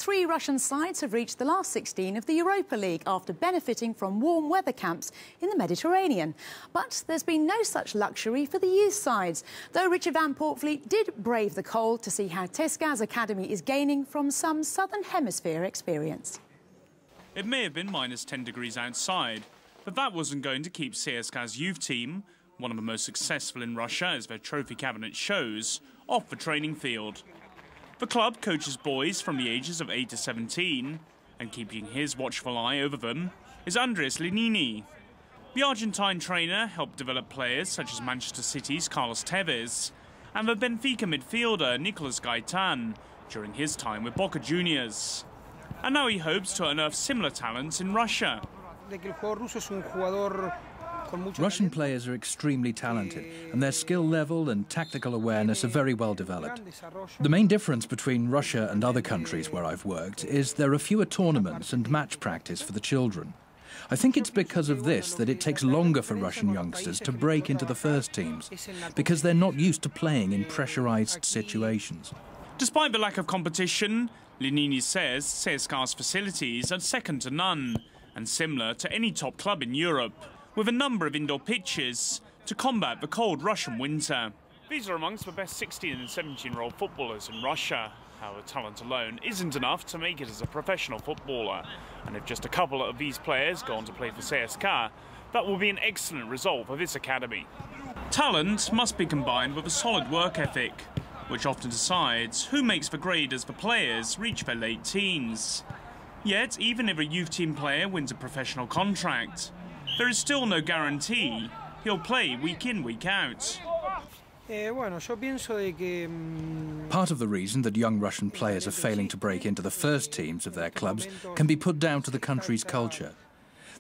3 Russian sides have reached the last 16 of the Europa League after benefiting from warm weather camps in the Mediterranean. But there's been no such luxury for the youth sides, though Richard Van Poortvliet did brave the cold to see how CSKA's academy is gaining from some Southern Hemisphere experience. It may have been minus 10 degrees outside, but that wasn't going to keep CSKA's youth team, one of the most successful in Russia as their trophy cabinet shows, off the training field. The club coaches boys from the ages of 8 to 17, and keeping his watchful eye over them is Andres Linini. The Argentine trainer helped develop players such as Manchester City's Carlos Tevez and the Benfica midfielder Nicolas Gaitan during his time with Boca Juniors. And now he hopes to unearth similar talents in Russia. Russian players are extremely talented, and their skill level and tactical awareness are very well developed. The main difference between Russia and other countries where I've worked is there are fewer tournaments and match practice for the children. I think it's because of this that it takes longer for Russian youngsters to break into the first teams, because they're not used to playing in pressurized situations. Despite the lack of competition, Linini says CSKA's facilities are second to none and similar to any top club in Europe, with a number of indoor pitches to combat the cold Russian winter. These are amongst the best 16 and 17-year-old footballers in Russia. However, talent alone isn't enough to make it as a professional footballer. And if just a couple of these players go on to play for CSKA, that will be an excellent result for this academy. Talent must be combined with a solid work ethic, which often decides who makes the grade as the players reach their late teens. Yet, even if a youth team player wins a professional contract, there is still no guarantee he'll play week in, week out. Part of the reason that young Russian players are failing to break into the first teams of their clubs can be put down to the country's culture.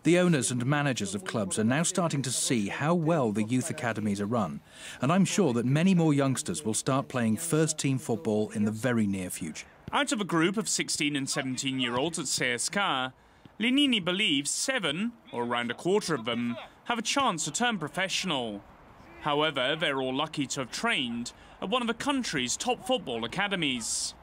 The owners and managers of clubs are now starting to see how well the youth academies are run, and I'm sure that many more youngsters will start playing first-team football in the very near future. Out of a group of 16 and 17-year-olds at CSKA, Linini believes 7, or around a quarter of them, have a chance to turn professional. However, they're all lucky to have trained at one of the country's top football academies.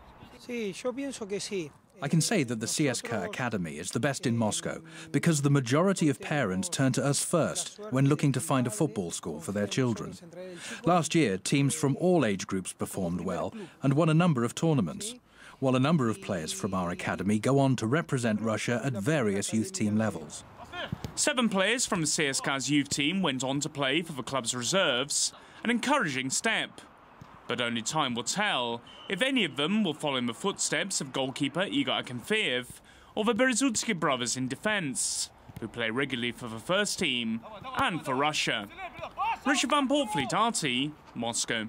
I can say that the CSKA Academy is the best in Moscow because the majority of parents turn to us first when looking to find a football school for their children. Last year, teams from all age groups performed well and won a number of tournaments, while a number of players from our academy go on to represent Russia at various youth team levels. 7 players from the CSKA's youth team went on to play for the club's reserves, an encouraging step. But only time will tell if any of them will follow in the footsteps of goalkeeper Igor Akinfeev or the Berezutsky brothers in defence, who play regularly for the first team and for Russia. Richard Van Poortvliet, RT, Moscow.